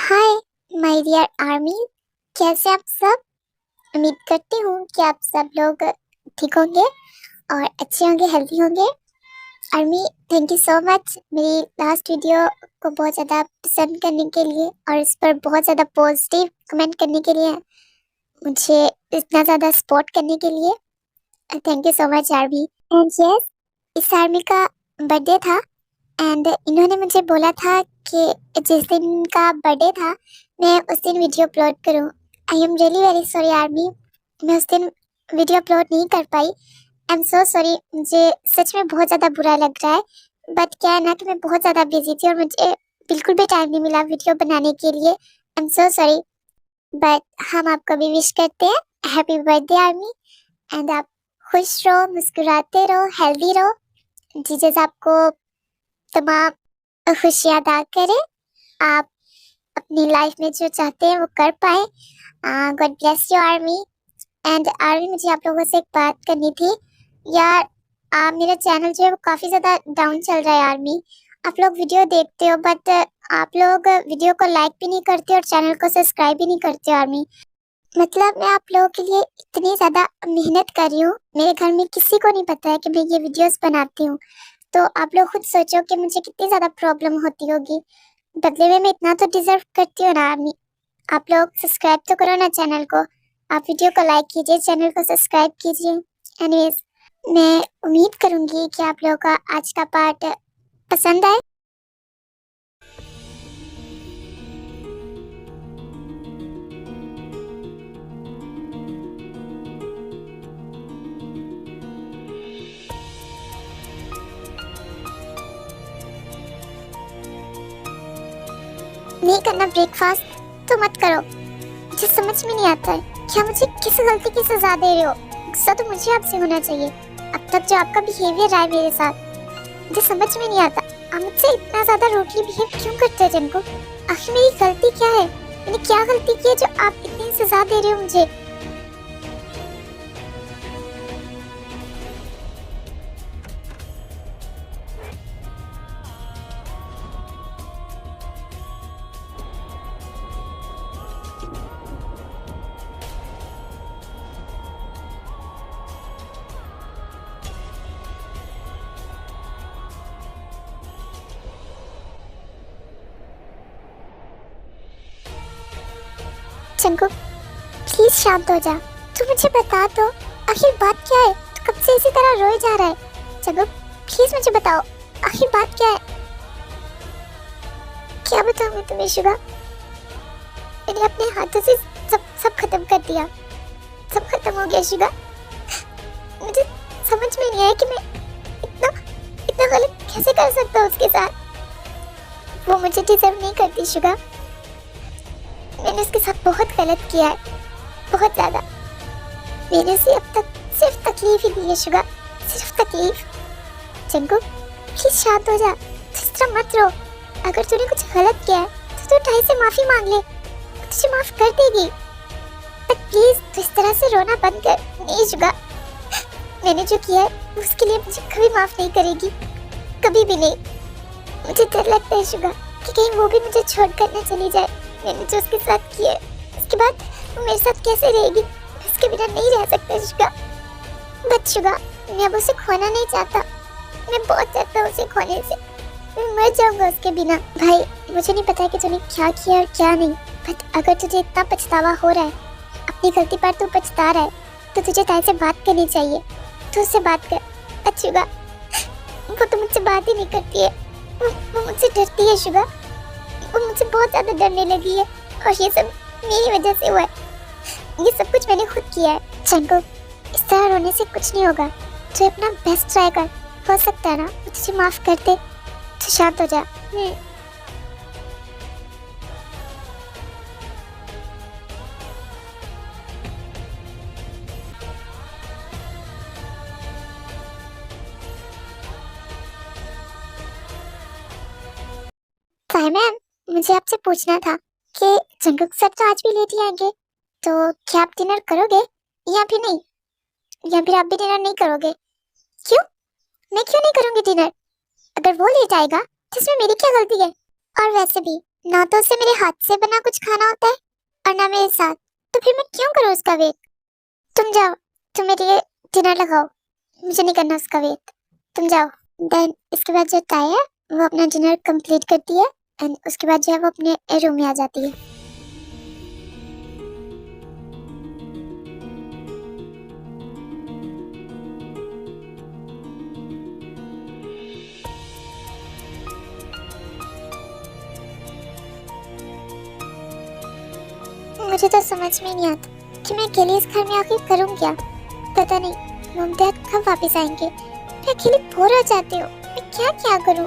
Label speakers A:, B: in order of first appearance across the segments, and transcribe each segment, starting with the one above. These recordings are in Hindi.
A: Hi my dear army. कैसे आप सब? उम्मीद करती हूँ कि आप सब लोग ठीक होंगे और अच्छे होंगे, हेल्दी होंगे। Army, thank you so much मेरी लास्ट वीडियो को बहुत ज़्यादा पसंद करने के लिए और इस पर बहुत ज़्यादा पॉजिटिव कमेंट करने के लिए, मुझे इतना ज़्यादा सपोर्ट करने के लिए thank you so much army. And yes, इस आर्मी का बर्थडे था एंड इन्होंने मुझे बोला था कि जिस दिन का बर्थडे था मैं उस दिन वीडियो अपलोड करूं। I am really very sorry army, मैं उस दिन वीडियो अपलोड नहीं कर पाई। आई एम सो सॉरी, मुझे सच में बहुत ज़्यादा बुरा लग रहा है। बट क्या है ना कि मैं बहुत ज़्यादा बिजी थी और मुझे बिल्कुल भी टाइम नहीं मिला वीडियो बनाने के लिए। I am so sorry, but हम आपको भी विश करते हैं हैप्पी बर्थडे आर्मी। एंड आप खुश रहो, मुस्कुराते रहो, हेल्दी रहो। जीजस आपको तमाम खुशियाँ अदा करें, आप अपनी लाइफ में जो चाहते हैं वो कर पाए। God bless you army. And army, मुझे आप लोगों से एक बात करनी थी यार। मेरा चैनल जो है वो काफ़ी ज़्यादा डाउन चल रहा है आर्मी। आप लोग वीडियो देखते हो बट आप लोग वीडियो को लाइक भी नहीं करते और चैनल को सब्सक्राइब भी नहीं करते हो आर्मी। मतलब मैं आप लोगों के लिए इतनी ज़्यादा मेहनत कर रही हूँ, मेरे घर में किसी को नहीं पता है कि मैं ये वीडियोस बनाती हूँ। तो आप लोग खुद सोचो कि मुझे कितनी ज़्यादा प्रॉब्लम होती होगी। बदले में मैं इतना तो डिजर्व करती हूँ ना आर्मी। आप लोग सब्सक्राइब तो करो ना चैनल को, आप वीडियो को लाइक कीजिए, चैनल को सब्सक्राइब कीजिए। एनीवेज, मैं उम्मीद करूँगी कि आप लोगों का आज का पार्ट पसंद आए। नहीं करना ब्रेकफास्ट तो मत करो, मुझे समझ में नहीं आता है क्या मुझे किस गलती की सजा दे रहे हो। गुस्सा तो मुझे आपसे होना चाहिए। अब तक जो आपका बिहेवियर रहा है मेरे साथ, मुझे समझ में नहीं आता आप मुझसे इतना ज्यादा रूडली बिहेव क्यों करते हैं जिनको। आखिर मेरी गलती क्या है? मैंने क्या गलती की है जो आप इतनी सजा दे रहे हो मुझे? चंकू, प्लीज शांत हो जा। तू मुझे बता दो आखिर बात क्या है? तू कब से इसी तरह रोए जा रहा है? चंकू प्लीज मुझे बताओ आखिर बात क्या है? क्या बताऊं मैं तुम्हें शुगा? मैंने अपने हाथों से सब सब खत्म कर दिया, सब खत्म हो गया शुगा। मुझे समझ में नहीं आया कि मैं इतना इतना गलत कैसे कर सकता हूँ उसके साथ। वो मुझे डिजर्व नहीं करती शुगा। मैंने उसके साथ बहुत गलत किया है, बहुत ज्यादा। मैंने उसे अब तक सिर्फ तकलीफ ही दी है शुगा, सिर्फ तकलीफ। चंकू प्लीज शांत हो जा, इस तरह मत रो। अगर तूने कुछ गलत किया है तो तू टाई से माफी मांग ले, तुझे माफ कर देगी। बट प्लीज तू इस तरह से रोना बंद कर। नहीं शुगा, मैंने जो किया है उसके लिए मुझे कभी माफ नहीं करेगी, कभी भी नहीं। मुझे डर लगता है शुगा कि कहीं वो भी मुझे छोड़कर न चली जाए। मैंने जो उसके साथ किया है उसके बाद वो मेरे साथ कैसे रहेगी? उसके बिना नहीं रह सकता शुगा। बट शुगा, मैं अब उसे खोना नहीं चाहता। मैं बहुत चाहता हूँ उसे खोने से। मैं मर जाऊंगा उसके बिना। भाई, मुझे नहीं पता कि तूने क्या किया और क्या नहीं, बट अगर तुझे इतना पछतावा हो रहा है, अपनी गलती पर तू पछता रहा है, तो तुझे ताई से बात करनी चाहिए। तू उससे बात कर। बट शुगा, वो तो मुझसे बात ही नहीं करती है। वो मुझसे डरती है शुगा, वो मुझसे बहुत ज्यादा डरने लगी है और ये सब मेरी वजह से हुआ है। ये सब कुछ मैंने खुद किया है। चंकू, इस तरह रोने से कुछ नहीं होगा। तू अपना बेस्ट ट्राई कर, हो सकता है ना वो तुझे माफ कर दे। तू शांत हो जा। साई मैम, मुझे आपसे पूछना था कि जंगल सर तो आज भी लेट ही आएंगे, तो क्या आप डिनर करोगे या फिर नहीं? या फिर आप भी डिनर नहीं करोगे? क्यों? मैं क्यों नहीं करूंगी डिनर? अगर वो लेट आएगा तो इसमें मेरी क्या गलती है? और वैसे भी ना तो उसे मेरे हाथ से बना कुछ खाना होता है और ना मेरे साथ, तो फिर मैं क्यों करूँ उसका वेट। तुम जाओ, तुम मेरे लिए डिनर लगाओ, मुझे नहीं करना उसका वेट, तुम जाओ। देन इसके बाद जो ताई है वो अपना डिनर कंप्लीट करती है एंड उसके बाद जो है वो अपने रूम में आ जाती है। मुझे तो समझ में नहीं आता कि मैं अकेले इस घर में आके करूं क्या। पता नहीं मम डैड कब वापस आएंगे। मैं अकेली बोर हो जाती हूँ, मैं क्या क्या करूं।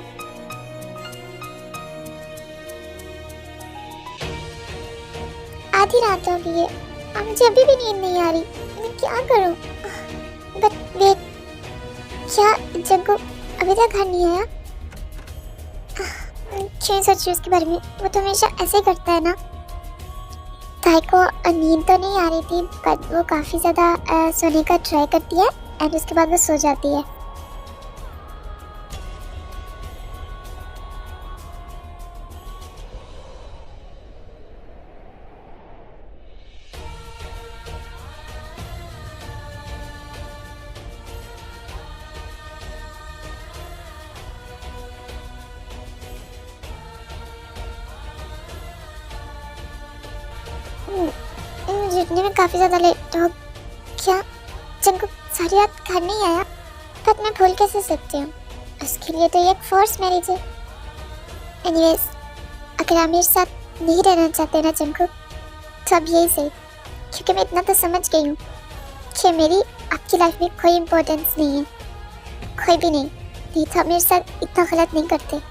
A: आधी रात हो गई है और मुझे अभी भी नींद नहीं आ रही, मैं क्या करूं। बट वेट, क्या जग्गू अभी तक घर नहीं आया? क्यों सोच रही उसके बारे में, वो तो हमेशा ऐसे ही करता है ना। ताई को नींद तो नहीं आ रही थी बट वो काफ़ी ज़्यादा सोने का ट्राई करती है एंड उसके बाद वो सो जाती है। मुझे उठने में काफ़ी ज़्यादा लेट हो क्या। जंगू सारी रात घर नहीं आया बट मैं भूल कैसे सकती हूँ, उसके लिए तो ये एक फोर्स मैरिज है। एनीवेज, अगर आप मेरे साथ नहीं रहना चाहते ना जंगू, तो अब यही सही, क्योंकि मैं इतना तो समझ गई हूँ कि मेरी आपकी लाइफ में कोई इम्पोर्टेंस नहीं है, कोई भी नहीं तो आप मेरे साथ इतना गलत नहीं करते।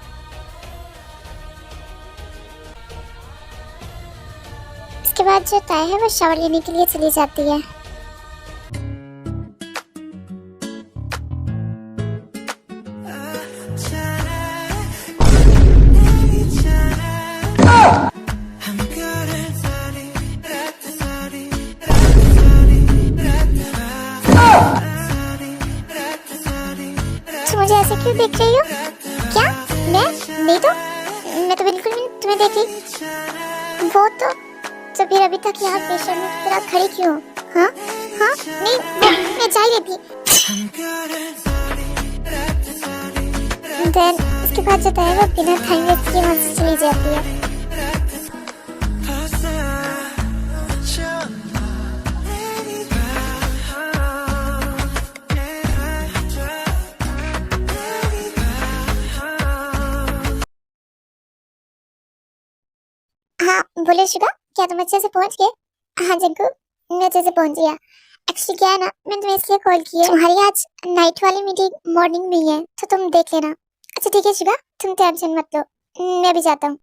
A: इसके बाद जो ताई है वो शावर लेने के लिए चली जाती है। मुझे ऐसे क्यों देख रही हो? क्या मैं नहीं तो मैं तो बिल्कुल नहीं तुम्हें देखी। वो तो फिर अभी तक यहाँ पेशेंट की तरह खड़ी क्यों? हाँ हाँ नहीं, मैं जा रही थी। देन इसके बाद जो है वो बिना टाइम वेस्ट किए वहाँ से चली जाती है। हाँ बोले शुगा, क्या तुम अच्छे से पहुंच गए? हाँ जग्गू, मैं अच्छे से पहुंच गया। एक्चुअली क्या है ना, मैंने तुम्हें इसलिए कॉल की है, तुम्हारी आज नाइट वाली मीटिंग मॉर्निंग में ही है, तो तुम देख लेना। अच्छा ठीक है शुगा, तुम टेंशन मत लो, मैं भी जाता हूँ।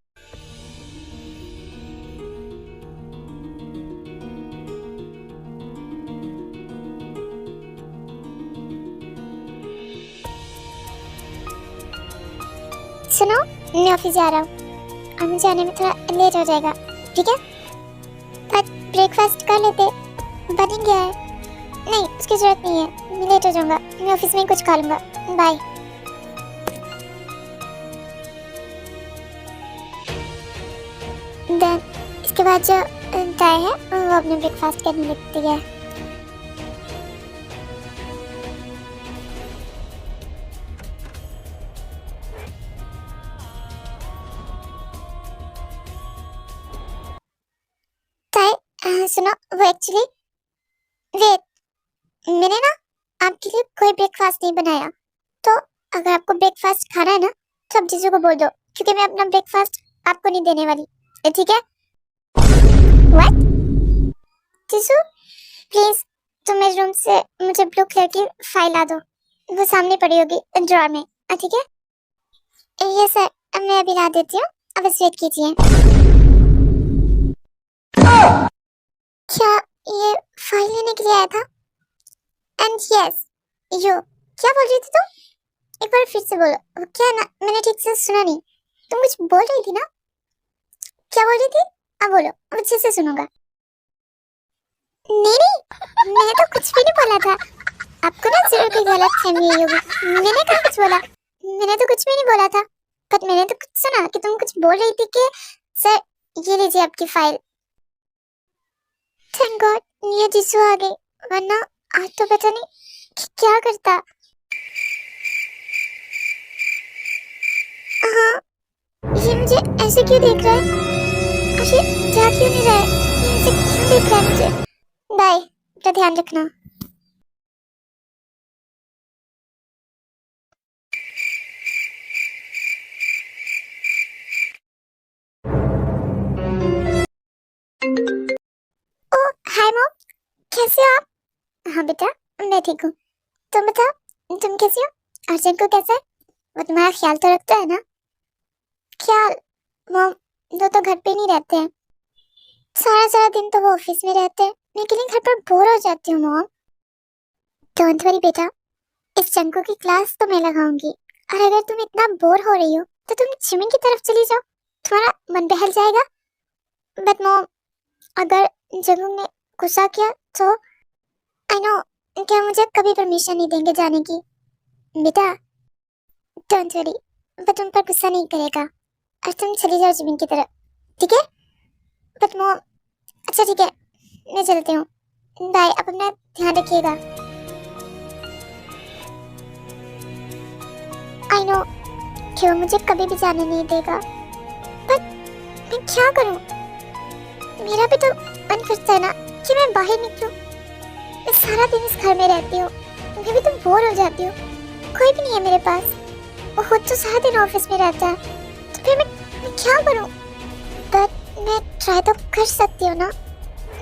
A: सुनो, मैं ऑफिस जा रहा हूँ और मुझे आने में थोड़ा लेट हो जाएगा, ठीक है? बट ब्रेकफास्ट कर लेते, बन गया है। नहीं उसकी जरूरत नहीं है, मैं लेट हो जाऊंगा, मैं ऑफिस में ही कुछ खा लूंगा। बाय। देन इसके बाद जो ताई है वो अपने ब्रेकफास्ट करने लगती है। सुनो, वो एक्चुअली वेट, मैंने ना आपके लिए कोई ब्रेकफास्ट नहीं बनाया, तो अगर आपको ब्रेकफास्ट खाना है ना तो आप जीजू को बोल दो, क्योंकि मैं अपना ब्रेकफास्ट आपको नहीं देने वाली, ठीक है? व्हाट? जीजू प्लीज तुम मेरे रूम से मुझे ब्लू कलर की फाइल ला दो, वो सामने पड़ी होगी ड्रॉअर में, ठीक है? ये सर, मैं अभी ला देती हूँ, अब बस वेट कीजिए। क्या ये फाइल लेने के लिए आया था? एंड यस यू, क्या बोल रही थी तुम? एक बार फिर से बोलो, क्या ना मैंने ठीक से सुना नहीं, तुम कुछ बोल रही थी ना? क्या बोल रही थी? अब बोलो, अब अच्छे से सुनूंगा। नहीं नहीं, मैंने तो कुछ भी नहीं बोला था, आपको ना जरूर कोई गलत फहमी हुई होगी, मैंने कहाँ कुछ बोला, मैंने तो कुछ भी नहीं बोला था। बट मैंने तो कुछ सुना कि तुम कुछ बोल रही थी कि सर ये लीजिए आपकी फाइल। थैंक गॉड ये जीसू आ गई, वरना आज तो पता नहीं कि क्या करता। हाँ, ये मुझे ऐसे क्यों देख रहा है और ये जा क्यों नहीं रहा है, ये ऐसे क्यों देख रहा है मुझे। बाय, अपना ध्यान रखना। ओ हाय मॉम, कैसे हो आप? हाँ बेटा मैं ठीक हूँ, तुम बता तुम कैसी हो? अर्जुन को कैसा है? वो तुम्हारा ख्याल तो रखता है ना? ख्याल? मॉम वो तो घर पे नहीं रहते हैं, सारा सारा दिन तो वो ऑफिस में रहते हैं, मैं अकेले घर पर बोर हो जाती हूँ मॉम। डोंट वरी बेटा, इस चंकू की क्लास तो मैं लगाऊंगी, और अगर तुम इतना बोर हो रही हो तो तुम जिमिंग की तरफ चली जाओ, तुम्हारा मन बहल जाएगा। बट मॉम अगर जंगू ने गुस्सा किया तो? आई नो, क्या मुझे कभी परमिशन नहीं देंगे जाने की? बेटा डोंट वरी, वो तुम पर गुस्सा नहीं करेगा और तुम चली जाओ जिमिंग की तरफ, ठीक है? बट मॉम अच्छा ठीक है, मैं चलती हूँ, बाय, आप अपना ध्यान रखिएगा। आई नो कि वो मुझे कभी भी जाने नहीं देगा, पर मैं क्या करूँ? मेरा भी तो मन करता है ना कि मैं बाहर निकलूं। मैं सारा दिन इस घर में रहती हूँ, मैं भी तो बोर हो जाती हूँ, कोई भी नहीं है मेरे पास, वो खुद तो सारा दिन ऑफिस में रहता है, तो फिर मैं क्या करूँ? बट मैं ट्राई तो कर सकती हूँ ना,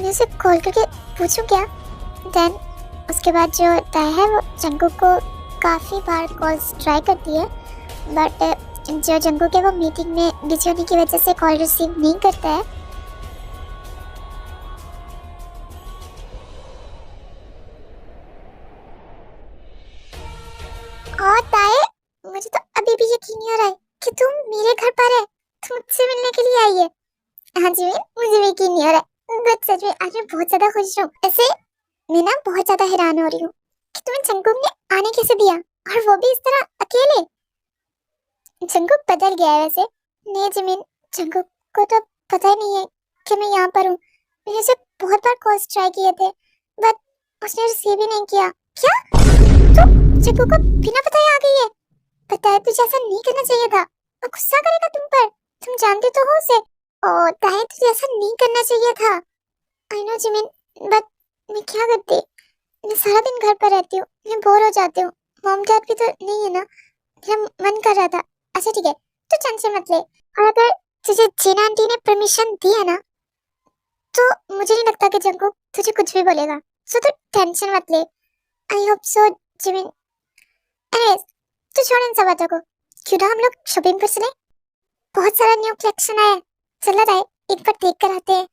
A: मैं उसे कॉल करके पूछूं क्या? देन उसके बाद जो तय है वो जंगू को काफ़ी बार कॉल्स ट्राई करती है, बट जो जंगू के वो मीटिंग में बिजी होने की वजह से कॉल रिसीव नहीं करता है। और ताए मुझे तो अभी भी यकीन नहीं हो रहा है कि तुम मेरे घर पर है, तुम मुझसे मिलने के लिए आई है। हाँ जी मुझे भी यकीन नहीं हो रहा है, बट सच में आज मैं बहुत ज्यादा खुश हूँ। ऐसे मैं ना बहुत ज्यादा हैरान हो रही हूँ कि तुम्हें जंगकुक ने आने कैसे दिया, और वो भी इस तरह अकेले। जंगकुक बदल गया है वैसे। नहीं जिमिन, जंगकुक को तो पता ही नहीं है कि मैं यहाँ पर हूँ, मैंने उसे बहुत बार कॉल्स ट्राई किए थे, बट उसने रिसीव ही नहीं किया। क्या तो जंगकुक को बिना बताए आ गई है? बताए तुझे ऐसा नहीं करना चाहिए था, वो गुस्सा करेगा तुम पर, तुम जानते तो हो उसे। ओ ताए तुझे ऐसा नहीं करना चाहिए था। आई नो जिमिन, बट मैं क्या करती, मैं सारा दिन घर पर रहती हूँ, मैं बोर हो जाती हूँ, मॉम डैड भी तो नहीं है ना, मेरा मन कर रहा था। अच्छा ठीक है तो टेंशन मत ले, और अगर तुझे जीना आंटी ने परमिशन दी है ना तो मुझे नहीं लगता कि जंगकुक तुझे कुछ भी बोलेगा, सो तू टेंशन मत ले। I hope so Jimin. Anyways तो छोड़ इन सब बातों को, क्यों ना हम लोग शॉपिंग पर चले, बहुत सारा न्यू कलेक्शन आया है, चल रहा है एक बार देख कर आते हैं।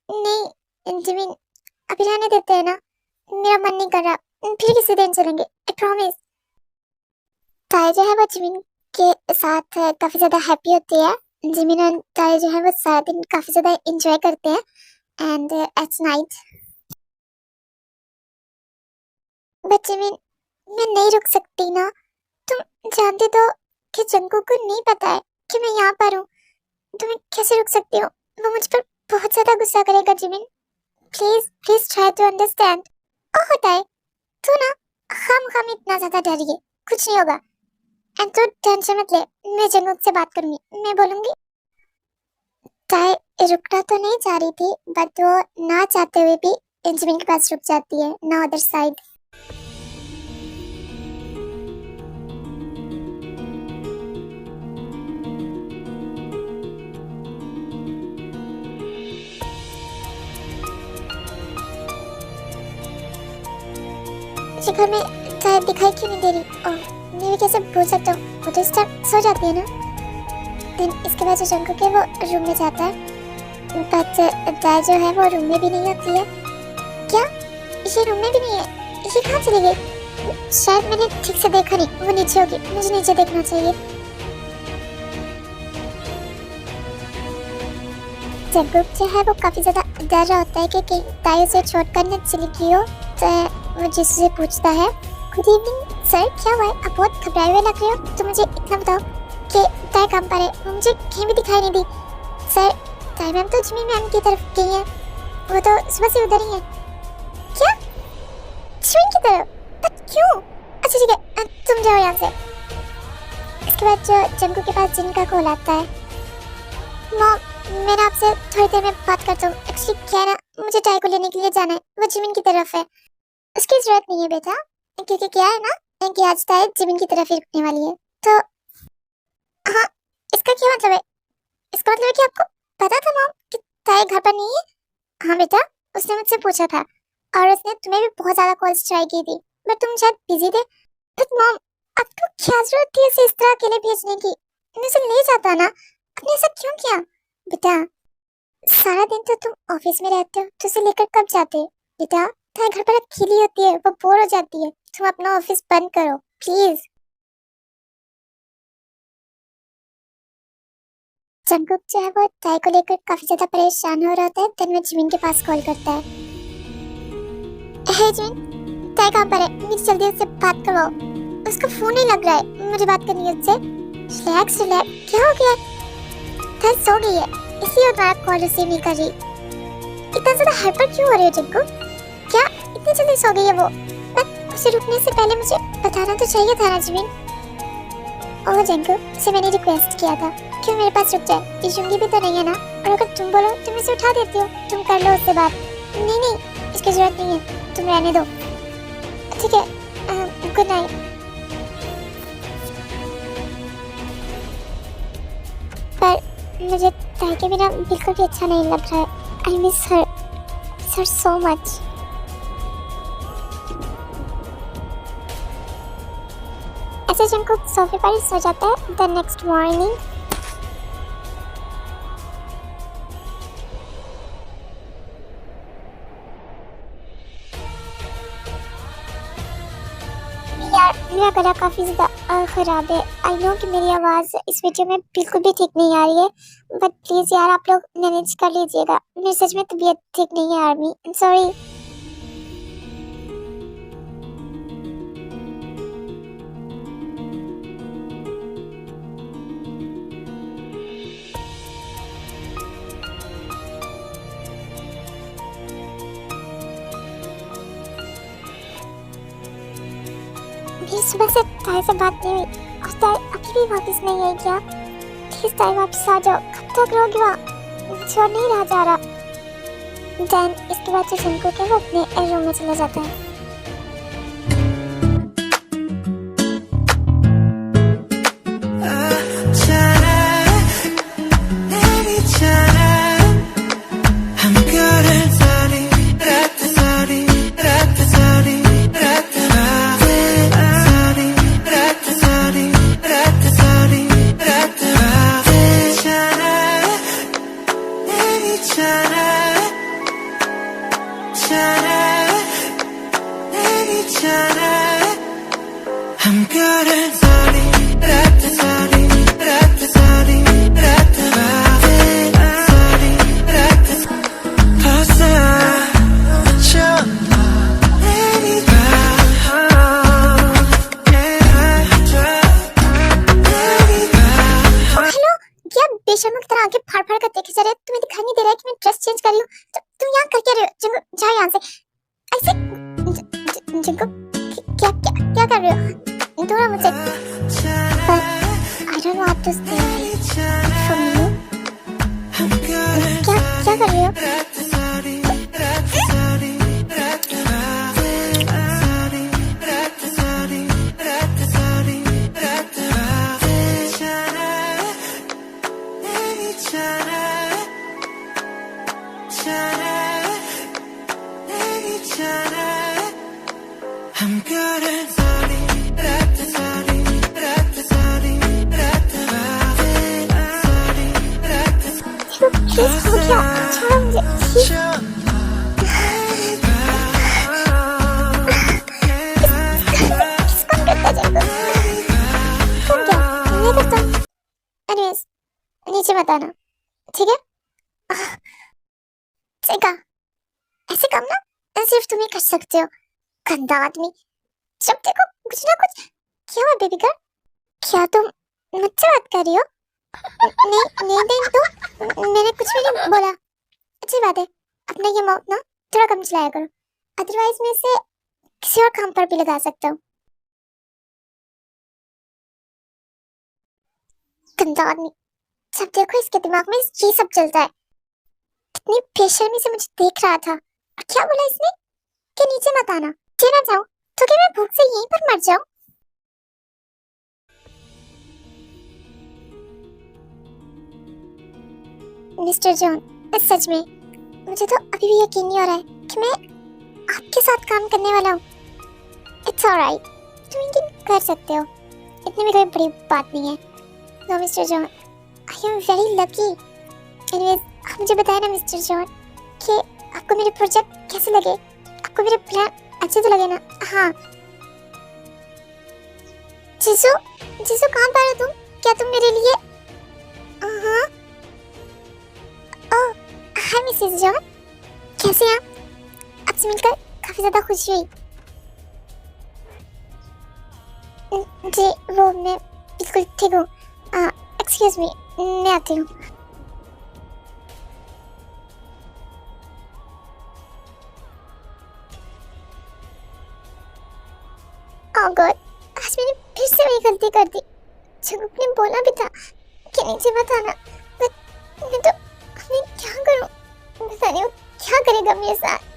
A: नहीं जिमिन अभी रहने देते हैं ना, मेरा मन नहीं कर रहा, फिर किसी दिन चलेंगे, आई प्रॉमिस। ताई जो है वो जिमिन के साथ काफी ज्यादा हैप्पी होती है, जिमिन और ताई जो है वो सारा दिन काफी ज्यादा एंजॉय करते हैं, and at night. But Jimin मैं नहीं रुक सकती ना, तुम जानते तो कि जंगकुक को नहीं पता है कि मैं यहाँ पर हूँ, तो मैं कैसे रुक सकती हूँ? वो मुझ पर बहुत ज्यादा गुस्सा करेगा Jimin, please please try to understand. Oh होता है तू ना, हम इतना ज्यादा डर गए, कुछ नहीं होगा, एंड तू टेंशन मत ले, मैं जंगकुक से बात करूंगी, मैं बोलूंगी। ताई रुकना तो नहीं चाह रही थी, बट वो ना चाहते हुए भी जिमिन के पास रुक जाती है, ना अदर साइड। मुझे घर में चाय दिखाई क्यों नहीं दे रही? ओह मैं भी कैसे भूल सकता हूँ, वो तो इस टाइम सो जाती है ना। देन इसके बाद जो जंगकुक है वो रूम में जाता है, बट चाय जो है वो रूम में भी नहीं होती है। क्या ये रूम में भी नहीं है? ये कहाँ चली गई? शायद मैंने ठीक से देखा नहीं, वो नीचे होगी, मुझे नीचे देखना चाहिए। जंगकुक जो है वो काफी ज्यादा डर रहा होता है कि कहीं ताई उसे छोड़कर न चली गई हो, तो वो जिसू से पूछता है, गुड इवनिंग सर, क्या हुआ है? आप बहुत घबराए हुए लग रहे हो, तो मुझे इतना बताओ कि ताई कहाँ पर है, वो मुझे कहीं भी दिखाई नहीं दी। सर ताई मैम तो जिमी मैम की तरफ गई है, वो तो सुबह से उधर ही है। क्या? जिमी की तरफ? बट क्यों? अच्छा ठीक है, तुम जाओ यहाँ से। इसके बाद जो जंगू के पास जिन का कॉल आता है। मॉम, मैं आपसे थोड़ी देर में बात करता हूँ। एक्चुअली क्या है ना, मुझे टाई को लेने के लिए जाना है, वो जिमिन की तरफ है। उसकी जरूरत नहीं है बेटा, क्योंकि क्या है ना कि आज टाई जिमिन की तरफ ही रुकने वाली है। तो हाँ, इसका क्या मतलब है? इसका मतलब है कि आपको पता था मॉम कि ताई घर पर नहीं है? हाँ बेटा, उसने मुझसे पूछा था और उसने तुम्हें भी बहुत ज्यादा कॉल्स ट्राई की थी, बट तुम शायद बिजी थे। बट मॉम, आपको क्या जरूरत थी इसे इस तरह अकेले भेजने की? मुझे ले जाता ना, आपने ऐसा क्यों किया? बेटा, सारा दिन तो तुम ऑफिस में रहते हो, तो उसे लेकर कब जाते हो? बेटा, ताई घर पर अकेली होती है, वो बोर हो जाती है। तुम अपना ऑफिस बंद करो प्लीज। जंगकुक जो है वो ताई को लेकर काफी ज्यादा परेशान हो रहा था। देन वो जिमिन के पास कॉल करता है। हे जिमिन, ताई कहाँ पर है? मुझे जल्दी उससे बात करवाओ। उसका फोन नहीं लग रहा है, मुझे बात करनी है उससे। रिलैक्स रिलैक्स, क्या हो गया? ताई सो गई है, इसलिए वो तुम्हारा कॉल रिसीव नहीं कर रही। इतना ज्यादा हाइपर क्यों हो रही हो जंगकुक? क्या इतनी जल्दी सो गई है वो? बट उसे रुकने से पहले मुझे बताना तो चाहिए था ना जिमिन। ओह जंगकुक, उसे मैंने रिक्वेस्ट किया था क्यों मेरे पास रुक जाए, इशूंगी भी तो नहीं है ना। और अगर तुम बोलो तो मैं इसे उठा देती हूँ, तुम कर लो उससे बात। नहीं नहीं, इसकी जरूरत नहीं है, तुम रहने दो। ठीक है, गुड नाइट। पर मुझे ताई के बिना बिल्कुल भी अच्छा नहीं लग रहा है। I miss her so much. ऐसे जंगकुक सोफे पर ही सो जाता है। द नेक्स्ट मॉर्निंग यार, मेरा गला काफी ज्यादा खराब है। आई नो कि मेरी आवाज इस वीडियो में बिल्कुल भी ठीक नहीं आ रही है, बट प्लीज यार आप लोग मैनेज कर लीजिएगा। मेरी सच में तबीयत ठीक नहीं है आर्मी, सॉरी। मेरी सुबह से ताई से बात नहीं हुई और ताई अभी भी वापस नहीं आई क्या? प्लीज ताई वापस आ जाओ, कब तक रहोगे वहाँ? छोड़ नहीं रहा जा रहा। देन इसके बाद जो जंगकुक है वो अपने रूम में चला जाता है। बेशर्म की तरह आगे फाड़ फाड़ कर देखे जा रहे हो। तुम्हें दिखाई नहीं दे रहा है कि मैं ड्रेस चेंज कर रही हूँ? तुम यहाँ कर क्या रहे हो? जंगकुक जाओ यहाँ से। ऐसे जंगकुक क्या क्या क्या कर रहे हो? दूर मुझसे। I don't know what to say from you. क्या कर रहे हो? प्लीज हो गया, छोड़ो मुझे। किसको करता जाएगा? तुम क्या? मैं करता हूँ। Anyways, नीचे मत आना, ठीक है? ठीक है, ऐसे काम ना सिर्फ तुम ही कर सकते हो, गंदा आदमी। जब देखो कुछ ना कुछ। क्या हुआ बेबी गर्ल? क्या तुम मुझसे बात कर रही हो? नहीं नहीं नहीं, तो मैंने कुछ भी नहीं बोला। अच्छी बात है, अपना ये माउथ ना थोड़ा कम चलाया करो, अदरवाइज मैं इसे किसी और काम पर भी लगा सकता हूँ। गंदा आदमी, जब देखो इसके दिमाग में ये सब चलता है। कितनी बेशर्मी से मुझे देख रहा था, और क्या बोला इसने कि नीचे मत आना, नीचे ना जाऊं तो क्या मैं भूख से यहीं पर मर जाऊं? मिस्टर जॉन, सच में मुझे तो अभी भी यकीन नहीं हो रहा है कि मैं आपके साथ काम करने वाला हूँ। इट्स ऑलराइट, तुम यकीन कर सकते हो, इतनी भी कोई बड़ी बात नहीं है। No mister John, I am very lucky. Anyways, आप मुझे बताएं ना मिस्टर जॉन कि आपको मेरे प्रोजेक्ट कैसे लगे, आपको मेरे प्लान अच्छे तो लगे ना? हाँ। जीसू, जीसू कहाँ पर हो तुम? क्या तुम मेरे लिए? हाँ। ओह, हाय मिसेस जॉन, कैसे हैं आप? आपसे मिलकर काफी ज्यादा खुशी हुई। जी वो मैं बिल्कुल ठीक हूँ। एक्सक्यूज मी, मैं आती हूँ। ओह गॉड, आज मैंने फिर से वही गलती कर दी। जंगुक ने बोला भी था कि नीचे मत आना, बट मैं तो अभी क्या करूँ? पता नहीं वो क्या करेगा मेरे साथ।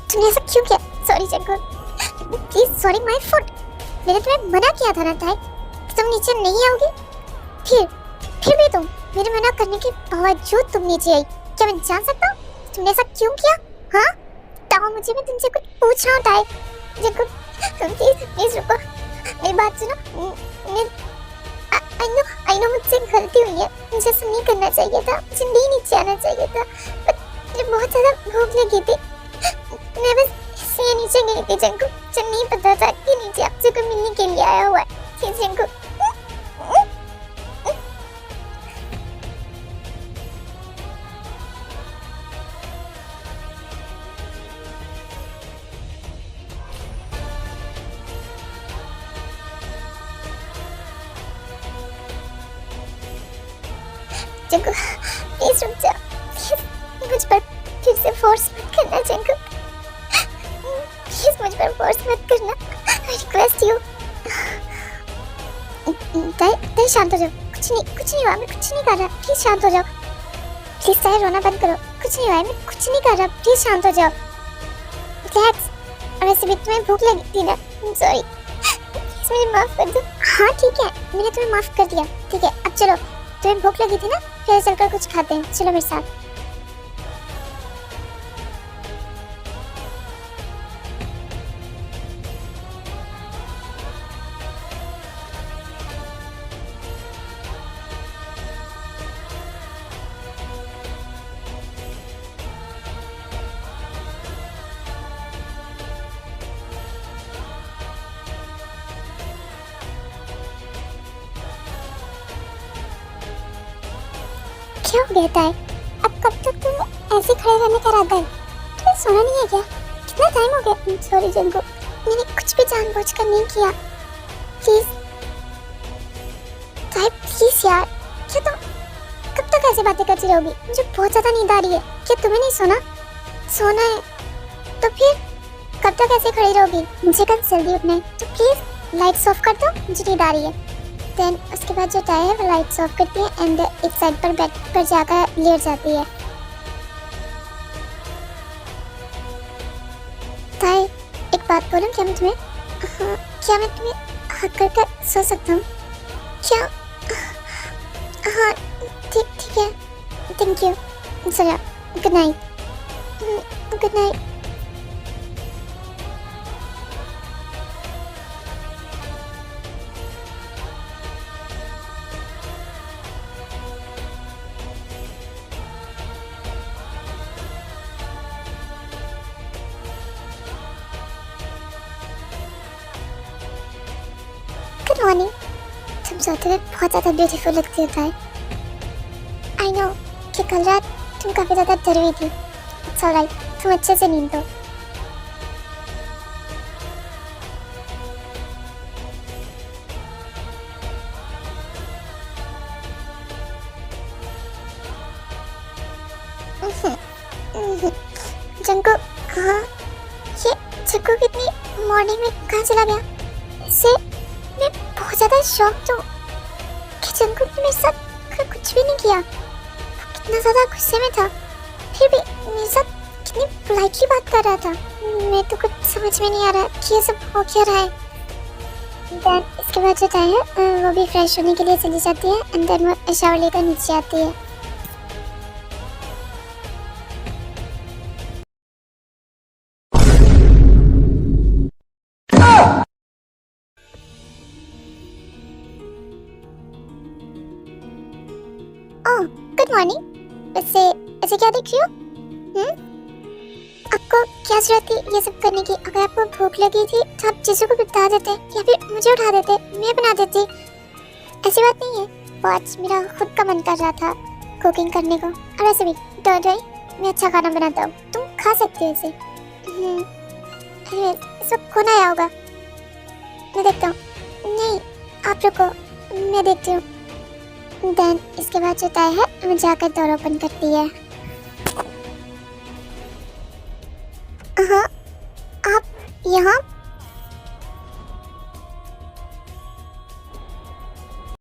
A: तुमने ऐसा क्यों किया? Sorry Jungkook, please, sorry my foot. मैंने तुम्हें मना किया था ना ताई कि तुम नीचे नहीं आओगे। फिर भी तुम मेरे मना करने के बावजूद तुम नीचे आई। क्या मैं जान सकता हूँ तुमने ऐसा क्यों किया? हाँ ताओ, मुझे मैं तुमसे कुछ पूछ रहा हूँ ताई। जंगुक, तुम प्लीज प्लीज रुको, मेरी बात सुनो। मैं आई नो मुझसे गलती हुई है, मुझे ऐसा नहीं करना चाहिए था, मुझे नहीं नीचे आना चाहिए था, बट मुझे बहुत ज्यादा भूख लगी थी, मैं बस इसलिए नीचे गई थी जंगुक। मुझे नहीं पता था कि नीचे आपसे कोई मिलने के लिए आया हुआ है। प्लीज जंगुक। जंगुक प्लीज रुक जाओ, प्लीज मुझ पर फिर से फोर्स मत करना जंगुक, प्लीज मुझ पर फोर्स मत करना, आई रिक्वेस्ट यू। ताई शांत हो जाओ, कुछ नहीं हुआ, मैं कुछ नहीं कर रहा, प्लीज शांत हो जाओ। प्लीज ताई रोना बंद करो, कुछ नहीं हुआ, मैं कुछ नहीं कर रहा, प्लीज शांत हो जाओ। रिलैक्स। और वैसे भी तुम्हें भूख लगी थी ना, सॉरी, प्लीज मुझे माफ कर दो। हाँ ठीक है, मैंने तुम्हें माफ कर दिया। ठीक है अब चलो, तुम्हें भूख लगी थी ना, फिर चलकर कुछ खाते हैं, चलो मेरे साथ। क्या हो गया ताई? अब कब तक तुम ऐसे खड़े रहने का इरादा है? तुम्हें सोना नहीं है क्या? कितना टाइम हो गया? सॉरी जंगू, मैंने कुछ भी जानबूझकर नहीं किया। प्लीज ताई, प्लीज यार, क्या तुम कब तक ऐसे बातें करती रहोगी? मुझे बहुत ज्यादा नींद आ रही है। क्या तुम्हें नहीं सोना? सोना है तो फिर कब तक ऐसे खड़ी रहोगी? मुझे कल जल्दी उठना है, तो प्लीज लाइट्स ऑफ कर दो, मुझे नींद आ रही है। देन उसके बाद जो टाई है वो लाइट्स ऑफ करती है एंड एक साइड पर बेड पर जाकर लेट जाती है। ताई एक बात बोलूं क्या मैं तुम्हें? क्या मैं तुम्हें हक करके सो सकता हूँ क्या? हाँ ठीक है, थैंक यू। सो जाओ, good night. Good night. Good morning. तुम सोते हुए बहुत ज़्यादा ब्यूटीफुल लगती होता है। आई नो कि कल रात तुम काफ़ी ज़्यादा डरी हुई थी। इट्स ऑलराइट, तुम अच्छे से नींद दो। जंगकुक, हाँ, ये जंगकुक इतनी मॉर्निंग में कहाँ चला गया? इससे मैं बहुत ज़्यादा शॉक्ड हूँ कि जंगकुक ने मेरे साथ कुछ भी नहीं किया। वो कितना ज़्यादा गुस्से में था, फिर भी मेरे साथ कितनी पोलाइटली बात कर रहा था। मैं तो कुछ समझ में नहीं आ रहा कि ये सब हो क्या रहा है। देन इसके बाद जो ताई है वो भी फ्रेश होने के लिए चली जाती है एंड देन वो शावर लेकर नीचे आती है। ओह, गुड मॉर्निंग। वैसे ऐसे क्या देख रही हो? आपको क्या जरूरत थी ये सब करने की? अगर आपको भूख लगी थी तो आप जीजू को बता देते या फिर मुझे उठा देते, मैं बना देती। ऐसी बात नहीं है, वो आज मेरा खुद का मन कर रहा था कुकिंग करने को। और ऐसे भी डोंट वरी, मैं अच्छा खाना बनाता हूँ, तुम खा सकते हो इसे। इस वक्त कौन आया होगा? मैं देखता हूँ। नहीं, आप रुको, मैं देखती हूँ। देन इसके बाद जो ताई है वो जाकर डोर ओपन करती है। हाँ, आप यहाँ?